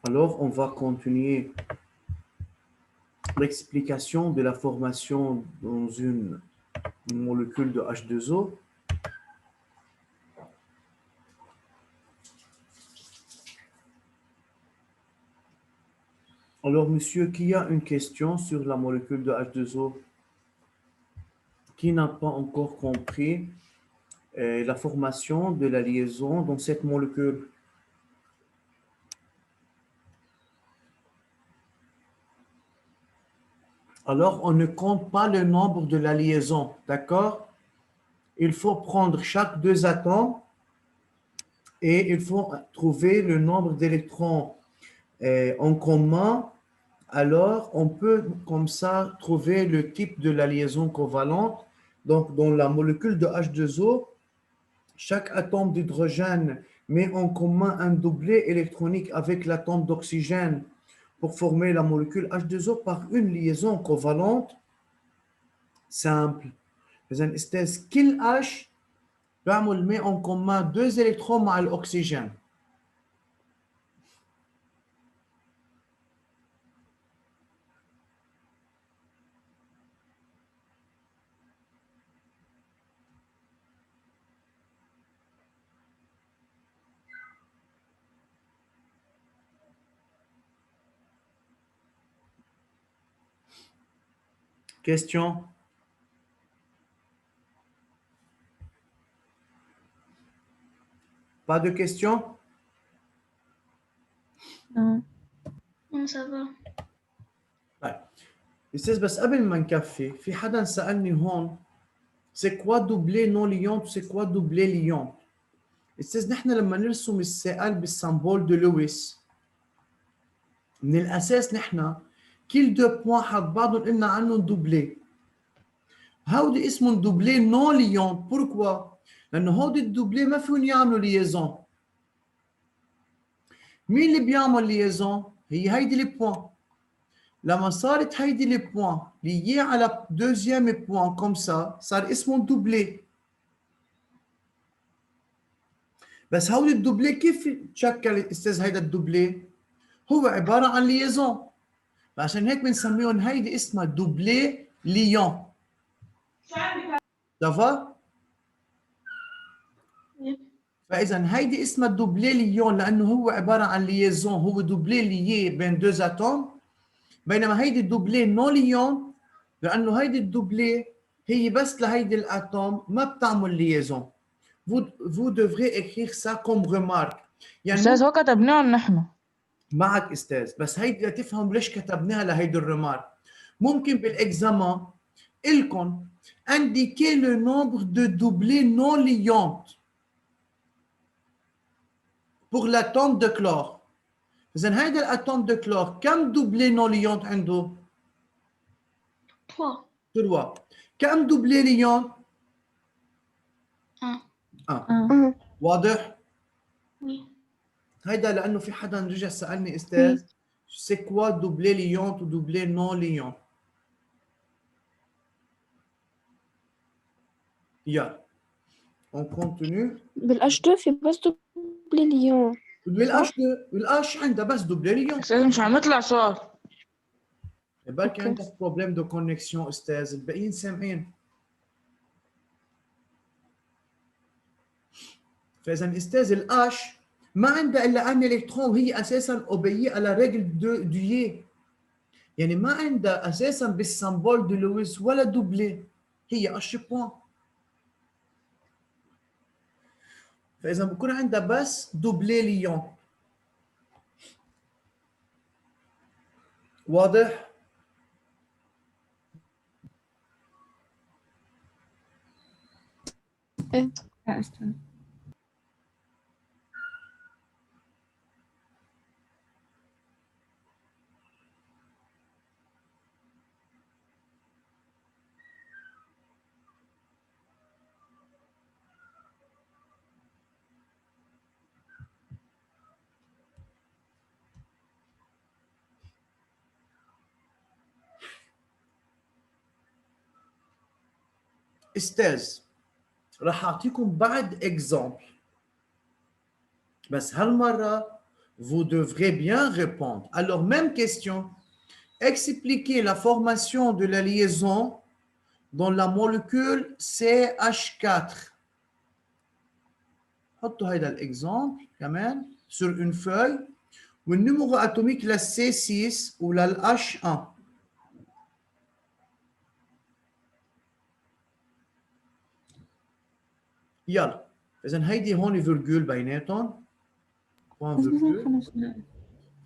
Alors, on va continuer l'explication de la formation dans une molécule de H2O. Alors, monsieur, qui a une question sur la molécule de H2O? Qui n'a pas encore compris la formation de la liaison dans cette molécule? Alors, on ne compte pas le nombre de la liaison, d'accord? Il faut prendre chaque deux atomes et il faut trouver le nombre d'électrons en commun. Alors, on peut comme ça trouver le type de la liaison covalente. Donc, dans la molécule de H2O, chaque atome d'hydrogène met en commun un doublet électronique avec l'atome d'oxygène pour former la molécule H2O par une liaison covalente simple. إذن استاذ كل H بعمل met en commun deux électrons مع الأكسجين. Question? Pas de question? Non. Non, ça va. طيب استاذ بس قبل ما نكفي في حدا سألني هون c'est quoi doubler non liante c'est quoi doubler liante استاذ نحن لما نرسم السائل بالسمبول de لويس من الاساس نحن كل دو بوان حق بعضهم قلنا عنهم دوبلي هودي اسمهم دوبلي نون ليون بوركوا لانه هودي الدوبلي ما فيهم يعملوا ليزون مين اللي بيعمل ليزون هي هيدي البوان لما صارت هيدي البوان ليي على دوزيام بوان كوم سا صار اسمهم دوبلي بس هودي الدوبلي كيف تشكل استاذ هيدا الدوبلي هو عباره عن ليزون فعشان هيك بنسميهم هيدي اسمها دوبلي ليون دافا فاذا هيدي اسمها دوبلي ليون لانه هو عباره عن ليزون هو دوبلي ليي بين دو اتوم بينما هيدي دوبلي نون ليون لانه هيدي الدوبلي هي بس لهيدي الاتوم ما بتعمل ليزون vous devrez écrire ça comme remarque يعني أستاذ هو كتبناه نحن معك استاذ بس هيدي لتفهم ليش كتبناها لهيدي الرمار ممكن بالاكزامان لكم indiquer le nombre de doublés non liantes pour l'atome de chlore. إذن هيدا الاتوم de chlore كم doublé non liante عنده؟ 3. 3. كم doublé liant؟ 1. واضح؟ Oui. هيدا لانه في حدا رجع سالني استاذ c'est quoi doublé liant ou doublé non liant؟ يلا on continue. بالأش2 في بس دوبلي ليون بالاش عندها بس دوبلي ليون. أستاذ مش عم يطلع صوت بركي عندك بروبليم دو كونكسيون استاذ الباقيين سامعين. فاذا استاذ الاش ما عندها الا ان الكترون وهي اساسا اوبيي على ريجل دويي يعني ما عندها اساسا بالسمبول دو لويس ولا دوبلي هي اش بوان فاذا بكون عندها بس دوبلي ليون. واضح؟ ايه يا أستاذ استاذ راح اعطيكم بعد اكزامبل بس هالمره Vous devrez bien répondre. Alors, même question. Expliquez la formation de la liaison dans la molécule CH4. حطوا هيدا l'exemple كمان sur une feuille. والنمرو atomique la C6 ou la H1. يلا اذا هيدي هون فيرجول بيناتهم بوان فيرجول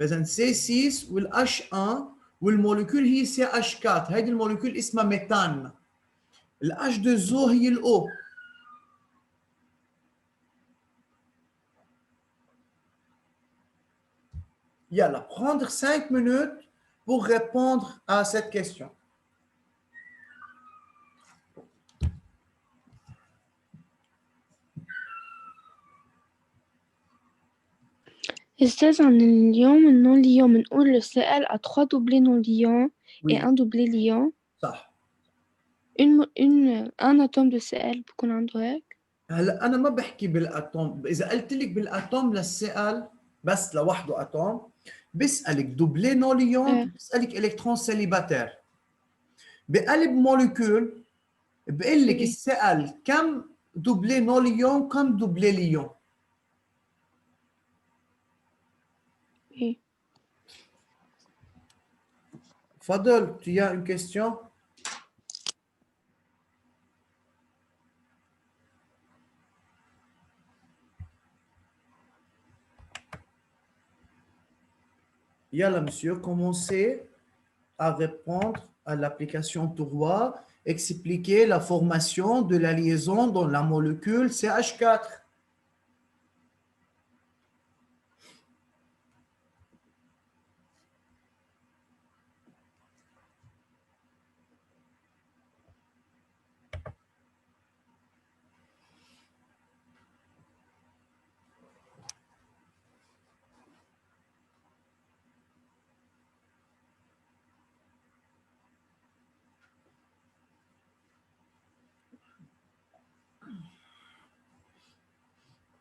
اذا سي 6 والاتش 1 والموليكول هي سي اتش 4 هيدي الموليكول اسمها ميثان الاتش 2 زو هي الاو يلا prendre 5 minutes pour répondre à cette question. أستاذ عن اليوم النون ليون بنقول le CL a 3 doublés non liants et Oui. un doublé liant. صح. Un atome de CL بكون عنده هيك. هلا انا ما بحكي بالاتوم، اذا قلت لك بالاتوم للسؤال بس لوحده اتوم بسالك دوبلي نو ليون بسالك الكترون سيليباتير. بقلب موليكول بقول لك السؤال كم دوبلي نو ليون كم دوبلي ليون. Fadel, tu as une question? Yalla, monsieur, commencez à répondre à l'application Touroi. Expliquez la formation de la liaison dans la molécule CH4.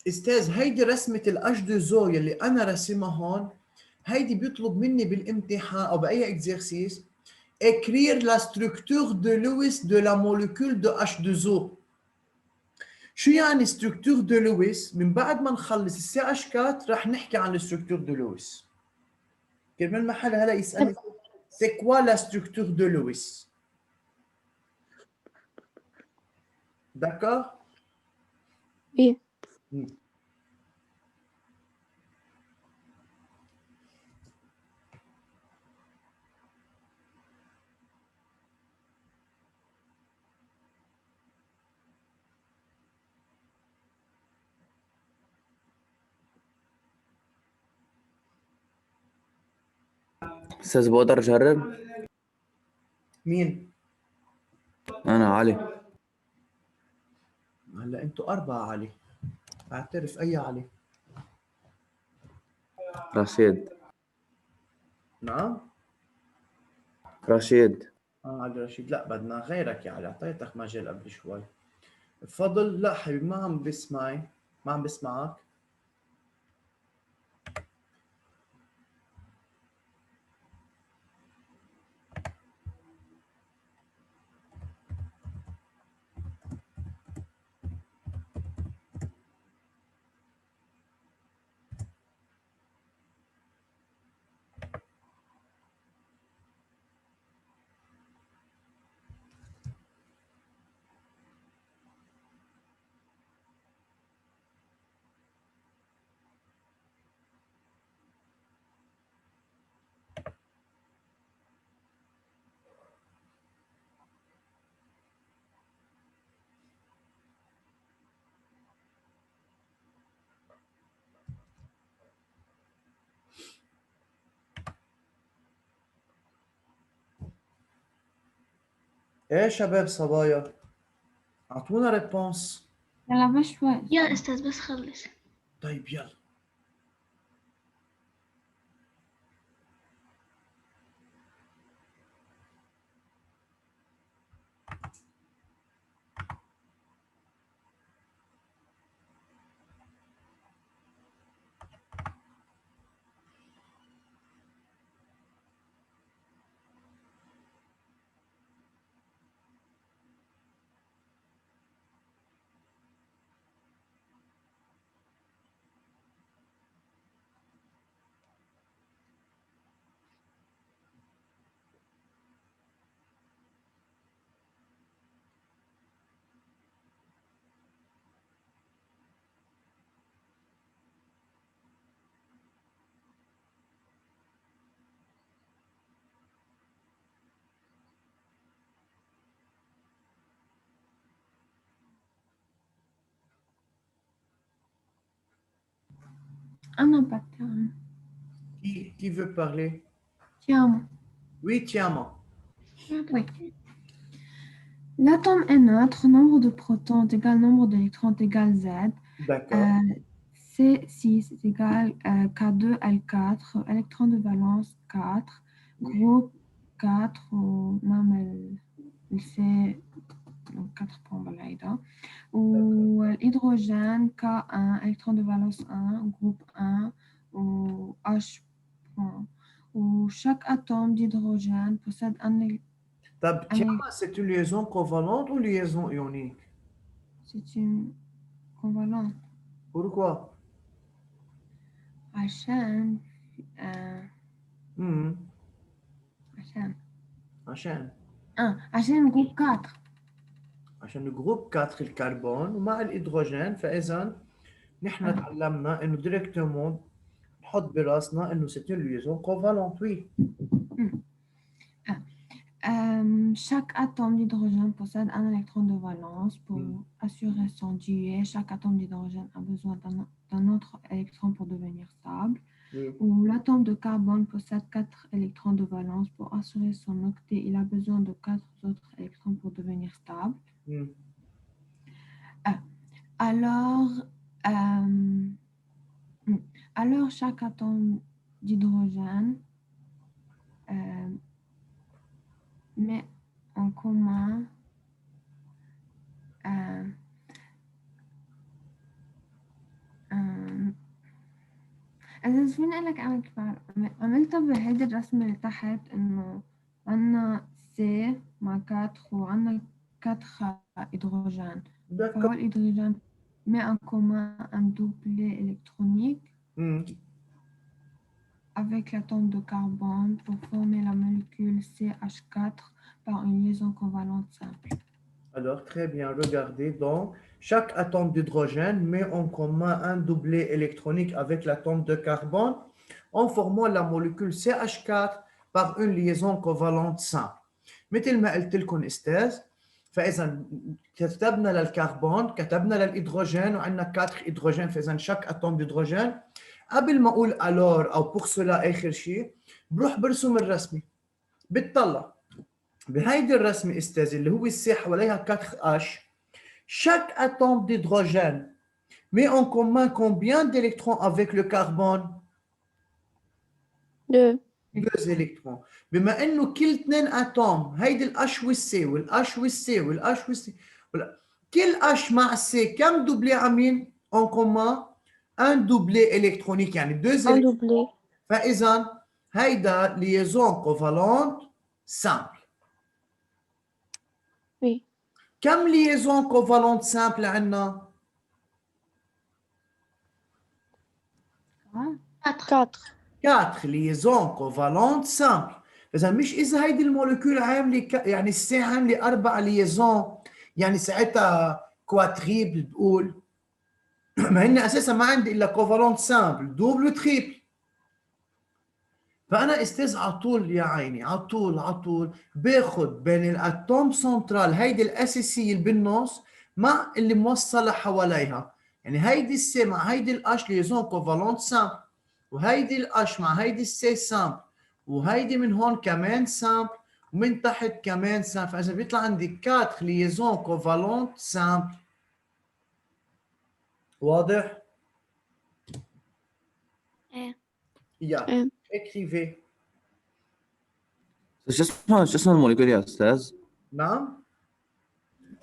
استاذ هيدي رسمه الاش 2 زو يلي انا رسمها هون، هيدي بيطلب مني بالامتحان او باي اكزرسيس écrire la structure de Lewis de la molécule de H2O. شو يعني structure de Lewis؟ من بعد ما نخلص السي اتش 4 رح نحكي عن الستركتور de Lewis. كرمال محل هلا يسالني c'est quoi la structure de Lewis؟ D'accord؟ Oui. أستاذ بقدر أجرب؟ مين؟ أنا علي. هلا انتوا 4 علي. اعترف اي علي؟ رشيد. نعم؟ رشيد. علي رشيد. لا بدنا غيرك يا علي، اعطيتك مجال قبل شوي. تفضل. لا حبيبي ما عم بسمعي، ما عم بسمعك. ايه شباب صبايا، اعطونا ريبونس. يلا بس شوي. يا أستاذ بس خلص. طيب يلا. أنا بتكلم. Qui veut parler? Chiamo. Oui, Tiama. Oui. L'atome est neutre, nombre de protons est égal nombre d'électrons est égal Z. D'accord. C6 est égal K2, L4, électron de valence 4, Oui. groupe 4, نعمل الفي 4 بومبلايدا والhydrogène K1, électron de valence 1, groupe 1 ou H point. Où chaque atome d'hydrogène possède طب Tiama, c'est une liaison covalente ou liaison ionique? c'est une covalente. Pourquoi? عشان Hmm. عشان عشان عشان groupe 4. عشان الجروب 4 الكربون ومع الهيدروجين، فاذا نحن تعلمنا انه ديريكتومون نحط براسنا انه c'est une liaison covalente. Oui. Chaque atome d'hydrogène possède un électron de valence. Pour assurer son duet, chaque atome d'hydrogène a besoin d'un autre électron pour devenir stable. Oui. Où l'atome de carbone possède 4 électrons de valence. Pour assurer son octet, il a besoin de 4 autres électrons pour devenir stable. Alors, chaque atome d'hydrogène met en commun إذا فيني أقول لك أنا كيف عملتها بهيدي الرسمة اللي تحت إنه عنا سي مع 4 وعنا 4 هيدروجين. فهو الهيدروجين met en commun un doublet électronique avec l'atome de carbone pour former la molécule CH4 par une liaison covalente simple. Alors, très bien, regardez. Donc, chaque atome d'hydrogène met en commun un doublet électronique avec l'atome de carbone en formant la molécule CH4 par une liaison covalente simple. مثل ما قلت لكم استاذ، فاذا كتبنا للكربون كتبنا للهيدروجين وعندنا 4 هيدروجين، فاذا شاك اتوم ديدروجين قبل ما اقول الور او بور سولا اخر شيء بروح برسم الرسمه. بتطلع بهيدي الرسمه استاذ اللي هو السي حواليها 4 H. chaque atome d'hydrogène met en commun combien d'électrons avec le carbone? 2. 2 électrons. بما انه كل 2 اتوم هيدي الاش والسي والاش والسي والاش والسي كل اش مع السي كم دوبلي عاملين اون كومان؟ ان دوبلي الكترونيك، يعني 2 Un doublé. فاذا هيدا ليزون كوفالونت سامبل. Oui. كم ليزون كوفالونت سامبل عندنا؟ 4. 4 ليزون كوفالونت سامبل. فاذا مش اذا هيدي المولكيول عامله يعني السي عامله 4 ليزون يعني ساعتها كواتريبل بقول ما هن اساسا ما عندي الا كوفالونت سامبل دوبل وتريبل. فانا استاذ على طول يا عيني على طول باخذ بين الاتوم سنترال هيدي الاساسيه اللي بالنص مع اللي موصله حواليها، يعني هيدي السي مع هيدي الاش ليزون كوفالونت سامبل، وهيدي الاش مع هيدي السي سامبل، وهيدي من هون كمان سامبل، ومن تحت كمان سامبل. فاذا بيطلع عندي 4 ليزون كوفالونت سامبل. واضح؟ ايه يا écrivez. شو اسمه الموليكول يا استاذ؟ نعم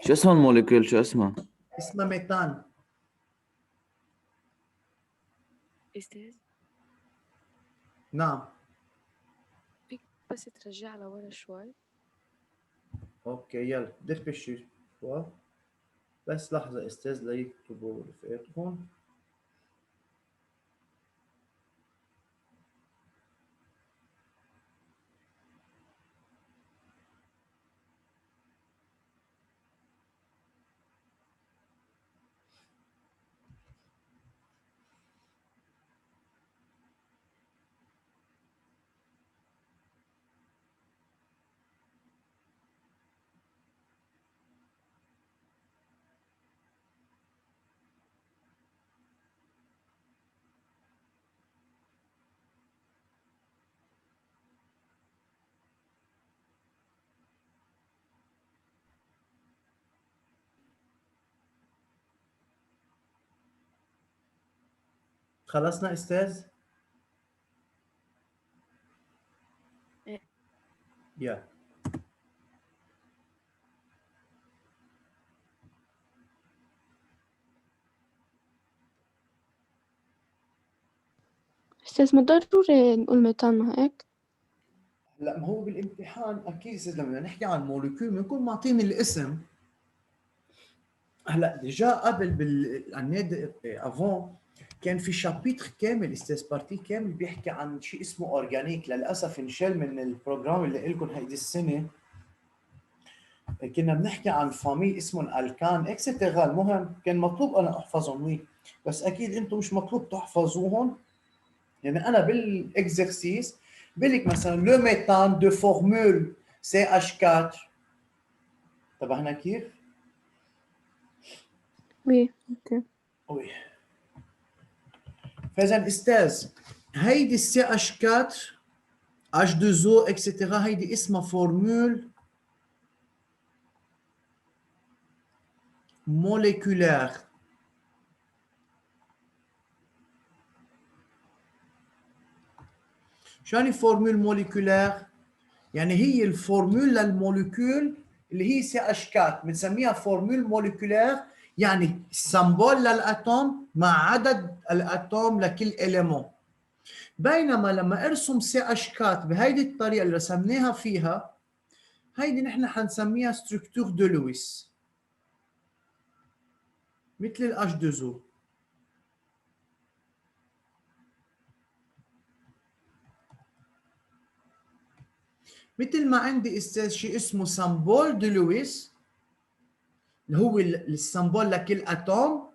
شو اسمه الموليكول؟ شو اسمه؟ اسمها ميثان. أستاذ نعم فيك بس ترجع لورا شوي. اوكي يلا دبشوا شوي بس لحظة استاذ ليكتبوا رفقاتكم. خلصنا أستاذ؟ إيه. يا أستاذ ما ضروري نقول ميتان ما هيك؟ لا، ما هو بالامتحان اكيد استاذ لما نحكي عن موليكيول بنكون معطيني الاسم. هلا ديجا قبل بالعناد افون كان في شابيتر كامل استاذ بارتي كامل بيحكي عن شيء اسمه اورجانيك، للاسف انشال من البروجرام اللي لكم هيدي السنه. كنا بنحكي عن فاميل اسمهم الكان اكسترا. المهم كان مطلوب انا احفظهم وي، بس اكيد انتم مش مطلوب تحفظوهم. يعني انا بالاكزرسيس بقول مثلا لو ميثان دو فورمول CH4. انتبهنا كيف؟ وي اوكي. وي. فاذا استاذ هيدي CH4 H2O اكسترا هيدي اسمها فورمول موليكولار. شو يعني فورمول موليكولار؟ يعني هي الفورمول للموليكول اللي هي CH4 بنسميها فورمول موليكولار، يعني سمبول للاتوم مع عدد الاتوم لكل إليمون. بينما لما ارسم CH4 بهيدي الطريقه اللي رسمناها فيها، هيدي نحن حنسميها ستركتور دو لويس مثل ال H2O. مثل ما عندي استاذ شيء اسمه سمبول دو لويس اللي هو السمبول لكل اتوم،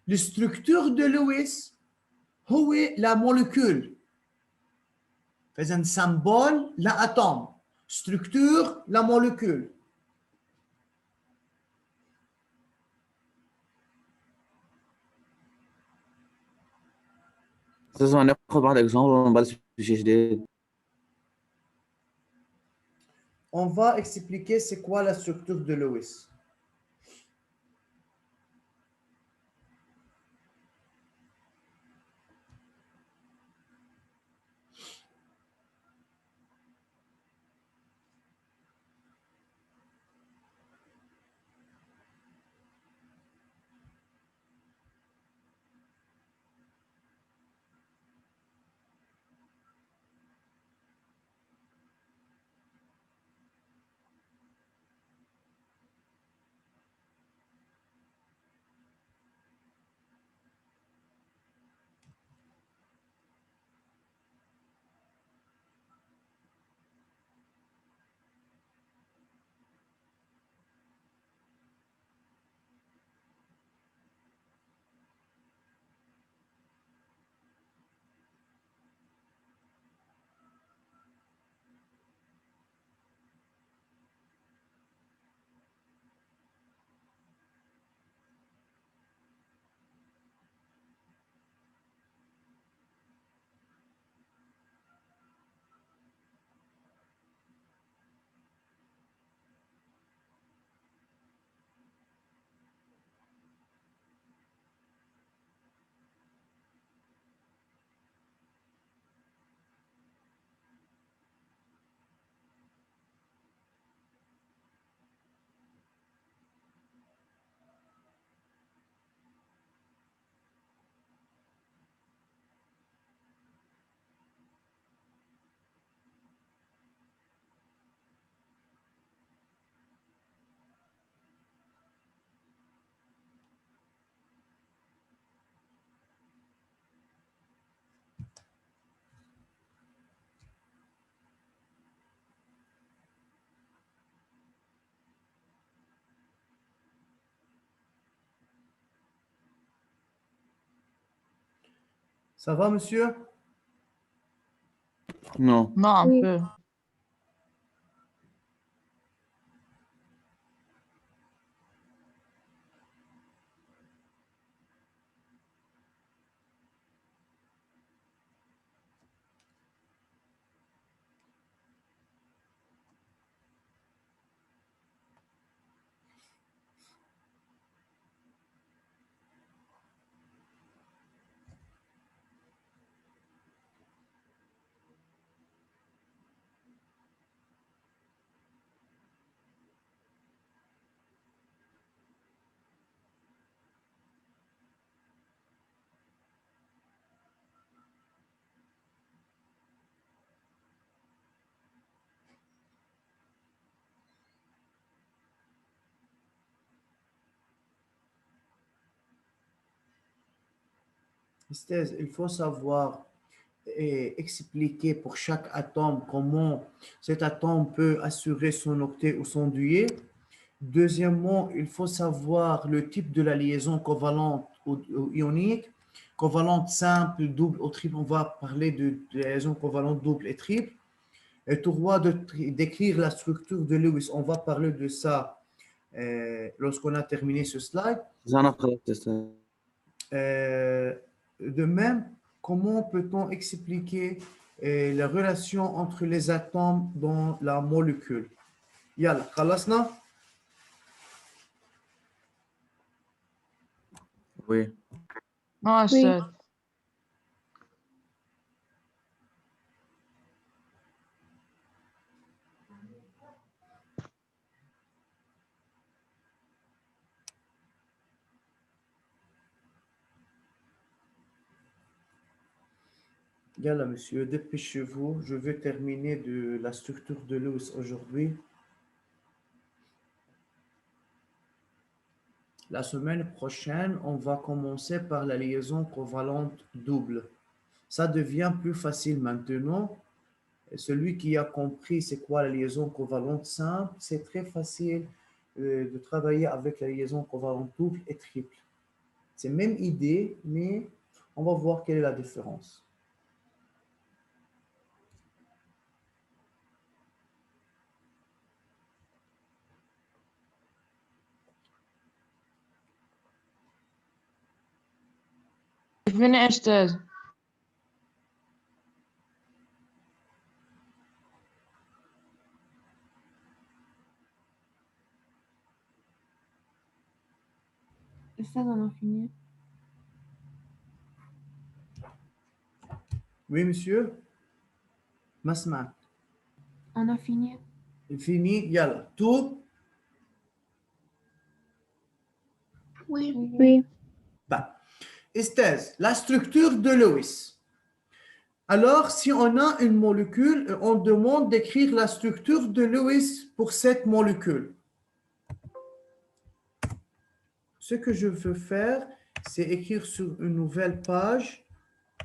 الستركتور دو لويس هو لا موليكول. فاذا سمبول لاتوم، ستركتور لموليكول. استاذ ما ناخذ بعض اكزامبل ونبلش بشيء جديد. On va expliquer c'est quoi la structure de Lewis. Ça va, monsieur? نو Non, un Oui. peu. Esther, il faut savoir et expliquer pour chaque atome comment cet atome peut assurer son octet ou son duet. Deuxièmement, il faut savoir le type de la liaison covalente ou ionique. Covalente simple, double ou triple, on va parler de liaison covalente double et triple. Et trois, d'écrire la structure de Lewis. On va parler de ça lorsqu'on a terminé ce slide. أنا خلصت أستاذ. De même, comment peut-on expliquer la relation entre les atomes dans la molécule? يلا خلصنا؟ Oui. اه أستاذ. Yalla, monsieur, dépêchez-vous. Je vais terminer de la structure de Lewis aujourd'hui. La semaine prochaine, on va commencer par la liaison covalente double. Ça devient plus facile maintenant. Et celui qui a compris c'est quoi la liaison covalente simple, c'est très facile de travailler avec la liaison covalente double et triple. C'est la même idée, mais on va voir quelle est la différence. فيني يا أستاذ. أستاذ أنا فيني. Oui, monsieur? ما سمعت. أنا فيني. Fini, yalla. Tout? Oui. Oui. Bah. Esthèse, la structure de Lewis. Alors, si on a une molécule, on demande d'écrire la structure de Lewis pour cette molécule. Ce que je veux faire, c'est écrire sur une nouvelle page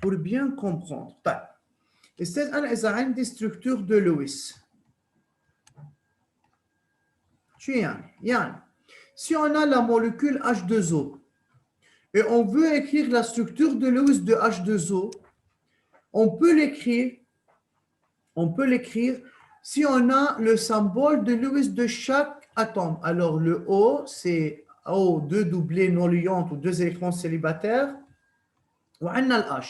pour bien comprendre. طيب. Esthèse, أنا إذا عندي structure de Lewis. شو يعني؟ Si on a la molécule H2O et on veut écrire la structure de Lewis de H2O, on peut l'écrire si on a le symbole de Lewis de chaque atome. Alors le O, c'est O, deux doublés non liantes ou deux électrons célibataires. وعندنا ال H.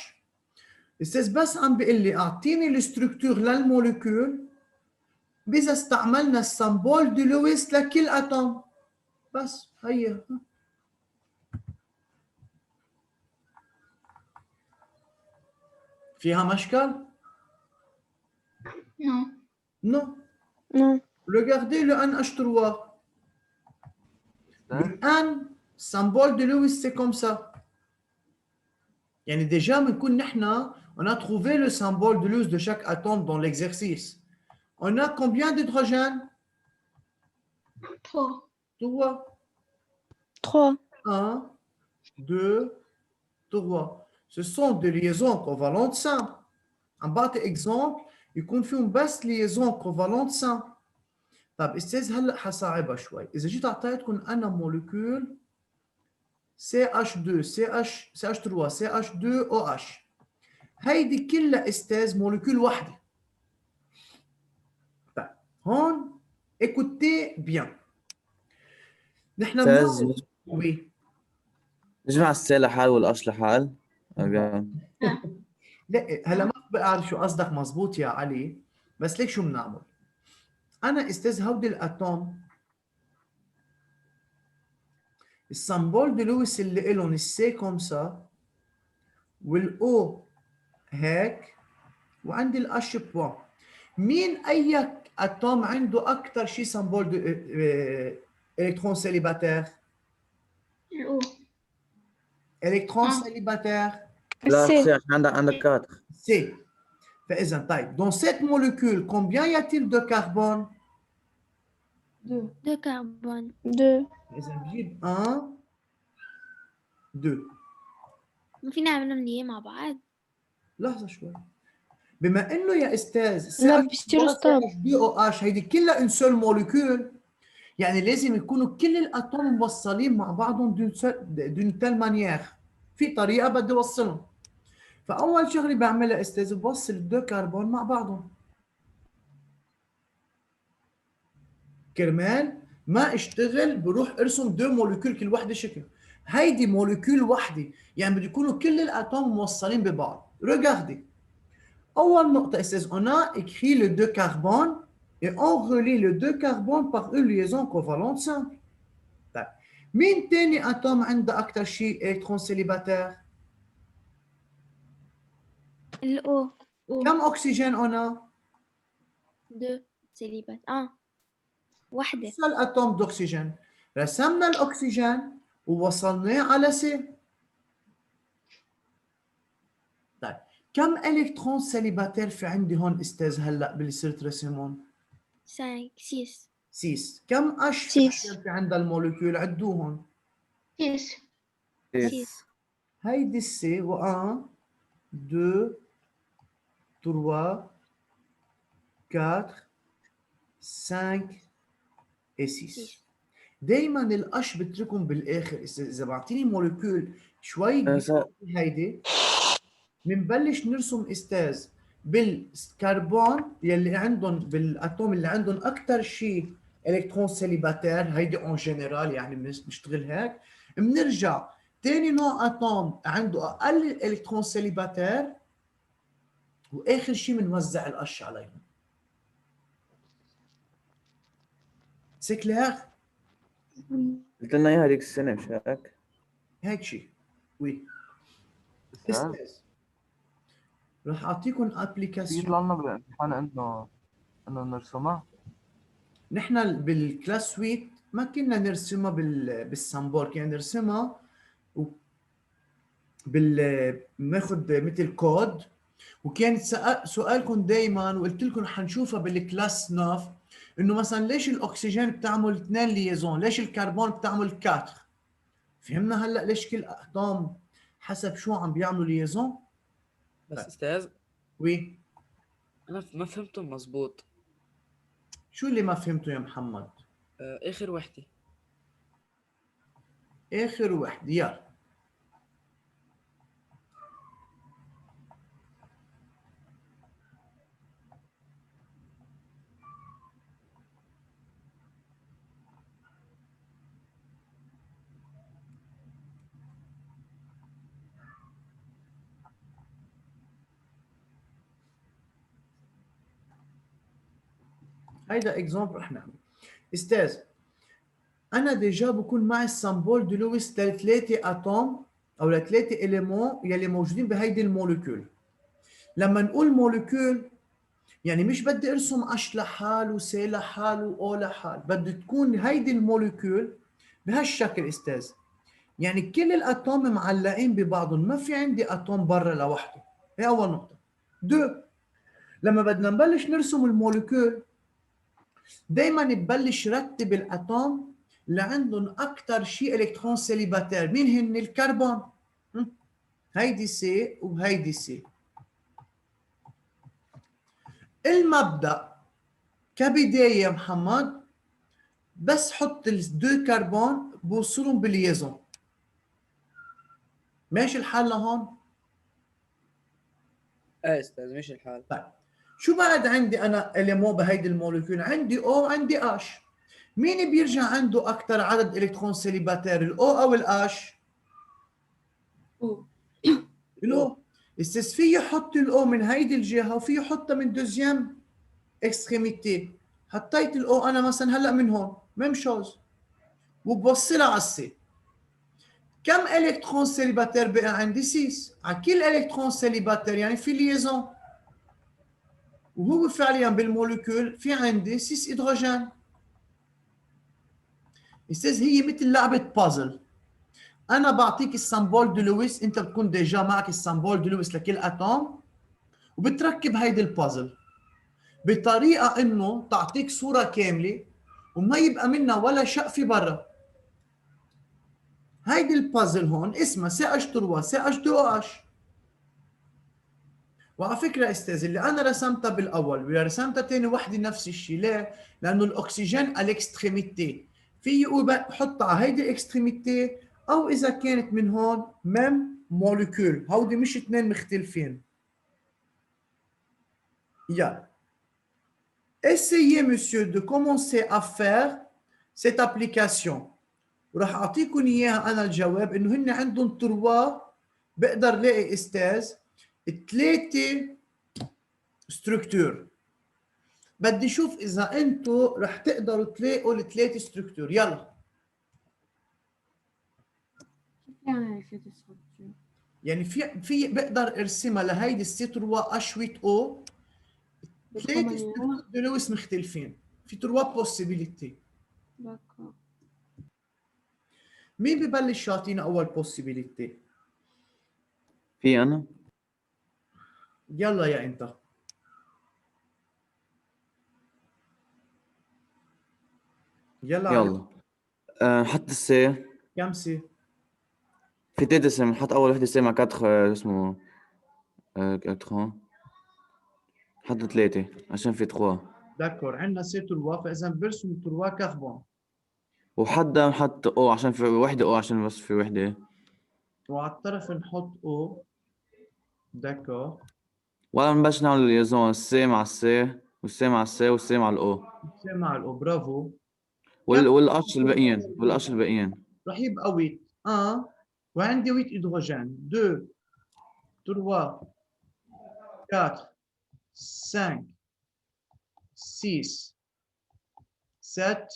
الأستاذ بس عم بيقول لي أعطيني الستركتور للموليكول بإذا استعملنا السمبول de Lewis لكل أتوم. بس هي. فيها مشكل؟ Non. Non. Non. Regardez le NH3. Le N, symbole de Lewis, c'est comme ça. يعني déjà, on a trouvé le symbole de Lewis de chaque atome dans l'exercice. On a combien d'hydrogènes? 3. 3. 3. 1, 2, 3. Ce sont des liaisons covalentes simples. En bas exemple, يكون فيهم بس liaison covalente simple. طب استاذ هلا حصعبها شوي. إذا جيت أعطيتكم أنا مولكيول CH2 CH3 CH2OH. هيدي كلها استاذ مولكيول واحدة. طيب هون écoutez bien. نحن أستاذ وي نجمع السي لحال والأش لحال. لا هلا ما بعرف شو قصدك مزبوط يا علي، بس ليك شو بنعمل؟ أنا استاذ هودي الأتوم السمبول دي لويس اللي إلهم السي كوم سا والأو هيك وعندي الأش بوان. مين أي أتوم عنده أكثر شيء سمبول دو إلكترون سيليباتير؟ Le O. إلكترون سيليباتير لا C. سي عشان عندك 4. C. فإذا طيب dans cette molécule combien y a-t-il de carbone؟ 2. De carbone. 2. إذا بجيب 1 2. ما فينا نعملهم ليه مع بعض؟ لحظه شوي. بما انه يا استاذ لا بيصيروا ستوب. دي او اش هيدي كلها ان سول موليكول، يعني لازم يكونوا كل الاتوم موصلين مع بعضهم دون تال مانيير، في طريقه بدي اوصلهم. فاول شغله بعملها استاذ بوصل الدو كربون مع بعضهم كرمال ما اشتغل بروح ارسم دو موليكول كل وحده شكل. هيدي موليكول وحده، يعني بده يكونوا كل الاتوم موصلين ببعض. ريغاردي اول نقطه استاذ on a écrit le 2 carbone et on relie le 2 carbone par une liaison covalente simple. طيب مين تاني اتوم عنده اكثر شيء الكترون سيليباتير؟ الأو. كم اكسجين on a؟ 2 سليبات واحدة. seul اتوم d'oxygène. رسمنا الاكسجين ووصلناه على سي. طيب كم الكترون سيليباتير في عندي هون استاذ هلا باللي صرت رسمهم؟ 5 6 6. كم اش في عندها الموليكول؟ عدوهم. 6 6. هيدي السي و 1 2 3 4 5 et 6. دائما الاش بتركهم بالاخر. اذا بعطيني موليكول شوي كبيرة هيدي بنبلش نرسم استاذ بالكربون يلي عندهم بالاتوم اللي عندهم اكثر شيء الكترون سيليباتير، هيدي اون جنرال يعني بنشتغل هيك. بنرجع ثاني نوع اتوم عنده اقل الكترون سيليباتير، واخر شيء بنوزع القش عليهم. سي كلير؟ قلت لنا اياها هذيك السنه مش هيك؟ هيك شيء. وي استاذ رح اعطيكم في ابلكيشن. طلعنا بالامتحان انه نرسمها. نحن بالكلاس سويت ما كنا نرسمها بالسامبور، كنا نرسمها بناخذ مثل كود، وكان سؤالكم دائما وقلت لكم حنشوفها بالكلاس 9 انه مثلا ليش الاكسجين بتعمل 2 ليزون، ليش الكربون بتعمل 4. فهمنا هلا ليش كل اتوم حسب شو عم بيعملوا ليزون؟ بس استاذ وي انا ما فهمته مزبوط. شو اللي ما فهمته يا محمد؟ اخر وحده. اخر وحده يلا. هيدا اكزامبل رح نعمل. استاذ انا ديجا بكون معي السامبول دو لويس لثلاثه اتوم او لثلاثه اليمون يلي موجودين بهيدي الموليكول. لما نقول موليكول يعني مش بدي ارسم اش لحال وسي لحال واو لحال، بدي تكون هيدي الموليكول بهالشكل استاذ. يعني كل الاتوم معلقين ببعضهم، ما في عندي اتوم برا لوحده. هي اول نقطه. دو لما بدنا نبلش نرسم الموليكول دائما ببلش رتب الاتوم اللي عندهم اكثر شيء الكترون سيليباتير. مين هن؟ الكربون. هيدي سي وهيدي سي. المبدا كبدايه يا محمد بس حط الدو كربون بوصلهم بالليزون. ماشي الحال لهون؟ استاذ ماشي الحال. طيب شو بعد عندي انا اليمون بهيدي الموليكول؟ عندي او عندي اش. مين بيرجع عنده اكثر عدد الكترون سيليباتير، الاو او الاش؟ الاو. استاذ في يحط الاو من هيدي الجهه وفي يحطها من دوزيام اكستريميتي. حطيت الاو انا مثلا هلا من هون ميم شوز وبوصلها على السي. كم الكترون سيليباتير بقى عندي؟ 6. على كل الكترون سيليباتير يعني في ليزون، وهو فعليا بالموليكول في عندي 6 هيدروجين. استاذ هي مثل لعبه بازل. انا بعطيك السامبول دو لويس، انت بتكون ديجا معك السامبول دو لويس لكل اتوم، وبتركب هيدي البازل بطريقه انه تعطيك صوره كامله وما يبقى منها ولا شق في برا. هيدي البازل هون اسمها CH3 CH2OH. وعلى فكرة استاذ اللي أنا رسمتها بالأول ورسمتها تاني وحدة نفس الشيء، ليه؟ لأنه الأكسجين على الإكستريميتي في بحطها على هيدي الإكستريميتي، أو إذا كانت من هون ميم موليكول، هودي مش اثنين مختلفين. يا essayez monsieur de commencer à faire cette application. وراح أعطيكم إياها أنا الجواب إنه هن عندهم تروا، بقدر لاقي استاذ 3 ستركتور. بدي شوف اذا انتم رح تقدروا تلاقوا ال3 ستركتور. يلا يعني في ستركتور؟ يعني في بقدر ارسمها لهيدي السي3 اشويت او 3 ستركتور دو لويس مختلفين، في 3 بوسيبيليتي. داكور. مين ببلش يعطينا اول بوسيبيليتي؟ في انا. يلا يا انت. يلا يلا نحط السي. كم سي؟ في 3 سي، نحط اول وحده سي مع 4 اسمه 4 نحط 3 عشان في 3. داكور، عندنا سي3 فاذا برسم 3 كربون، وحدا نحط او عشان في وحده، او عشان بس في وحده، وعلى الطرف نحط او. داكور، ولا نبلش نعمل ليزون السي مع السي والسي مع السي والسي مع الاو سي مع الاو. برافو. والقش الباقيين والقش الباقيين. راح يبقى 8 1 وعندي 8 هيدروجين 2 3 4 5 6 7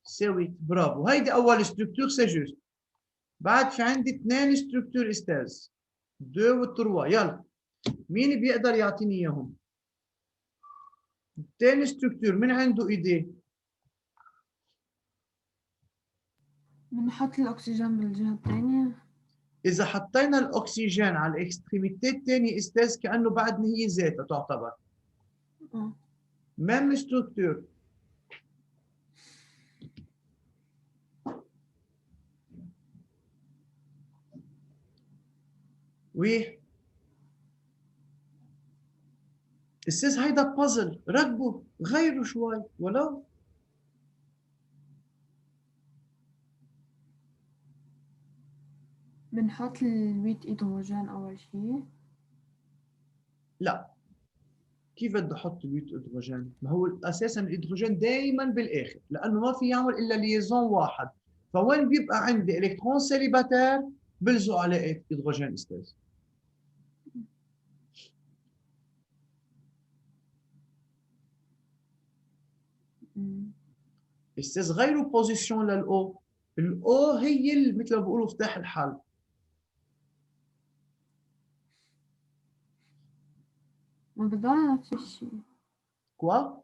سي 8. برافو، هيدي اول ستركتور سي جوست. بعد في عندي 2 ستركتور استاذ 2 و 3. يلا مين بيقدر يعطيني اياهم؟ الثاني ستركتور من عنده ايديه؟ بنحط الأكسجين بالجهة الثانية. اذا حطينا الاكسجين على الاكستريميتي الثانيه استاذ كانه بعدنا هي ذاتها تعتبر ميم ستركتور. وي استاذ هيدا بازل، ركبوا غيروا شوي ولو. بنحط الويت هيدروجين أول شي. لا، كيف بدي احط الويت هيدروجين؟ ما هو اساسا الهيدروجين دائما بالاخر لانه ما في يعمل الا ليزون واحد، فوين بيبقى عندي الكترون سيليباتير بلزق عليه هيدروجين استاذ. استاذ غيروا بوزيشن للاو. الاو هي مثل ما بيقولوا مفتاح الحل. ما بضل نفس الشي. كوا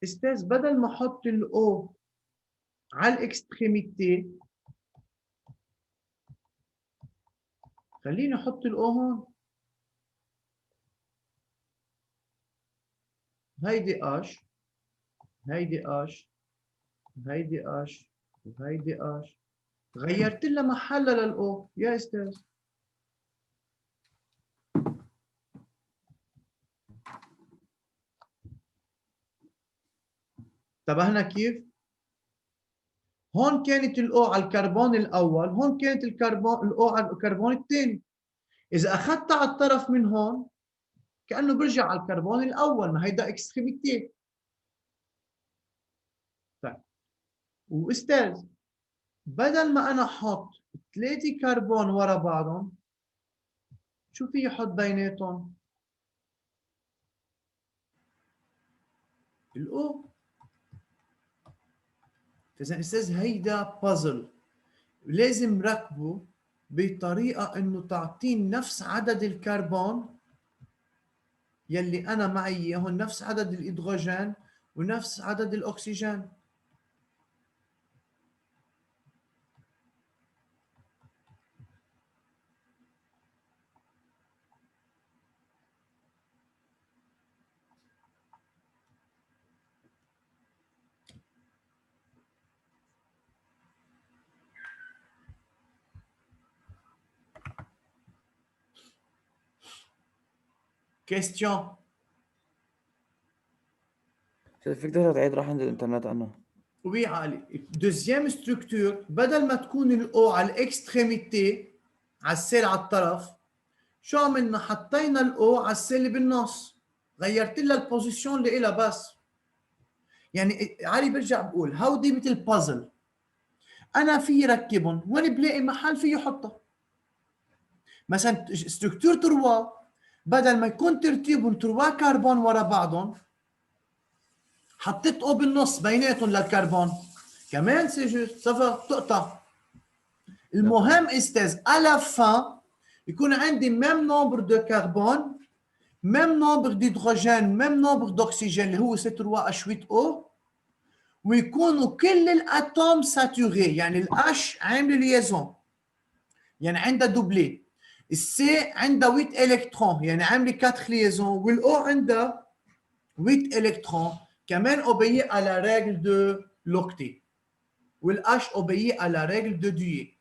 استاذ بدل ما احط الاو على الاكستريميتي، خليني احط الاو هون. هيدي اش، هيدي اش، هيدي اش، وهيدي اش، غيرت لها محلها للاو يا استاذ. انتبهنا كيف؟ هون كانت الاو على الكربون الاول، هون كانت الكربون الاو على الكربون الثاني. اذا اخذتها على الطرف من هون كانه برجع على الكربون الاول، ما هيدا اكستريميتي. طيب واستاذ بدل ما انا احط 3 كربون ورا بعضهم، شو في احط بيناتهم؟ الاو. فاذا استاذ هيدا بازل لازم ركبه بطريقه انه تعطيني نفس عدد الكربون يلي انا معي اياهم، نفس عدد الهيدروجين ونفس عدد الاكسجين. Question. فيك تقدر تعيد راح عند الانترنت عنه. Oui, Ali. Deuxième structure, بدل ما تكون الأو على الإكستريميتي على السيل على الطرف، شو عملنا؟ حطينا الأو على السيل اللي بالنص، غيرت لها البوزيشن اللي إلها بس. يعني علي برجع بقول هودي مثل بازل، أنا في ركبهم وين بلاقي محل فيه حطها. مثلا ستركتور 3 بدل ما يكون ترتيبهم 3 كربون ورا بعضهم، حطيت او بالنص بيناتهم للكربون كمان سي جوست صفا تقطع. المهم استاذ على فان يكون عندي ميم نومبر دو كربون، ميم نومبر ديدروجين، ميم نومبر دوكسيجين اللي هو سي 3 اتش 8 او، ويكونوا كل الاتوم ساتوري، يعني الاتش عامله ليزون يعني عندها دوبلي، السي عندها 8 الكترون يعني عامله 4 ليزون، والاو عندها 8 الكترون كمان obéit à la règle de l'octet. Ou le H obéit à la règle de Dewey.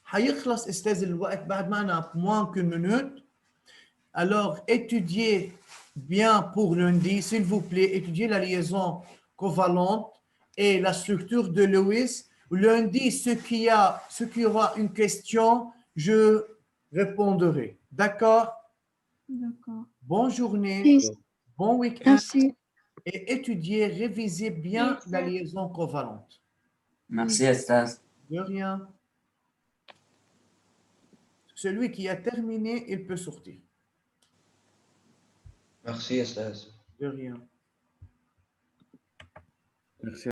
حيخلص استاذ الوقت بعد معنا moins qu'une minute. Alors étudiez bien pour lundi, s'il vous plaît, étudiez la liaison covalente et la structure de Lewis. Lundi, ceux qui aura une question, je répondrai. D'accord? D'accord. Bonne journée, Merci. bon week-end. Merci. Et étudier, réviser bien la liaison covalente. Merci, Estas. De rien. Celui qui a terminé, il peut sortir. Merci, Estas. De rien. Merci.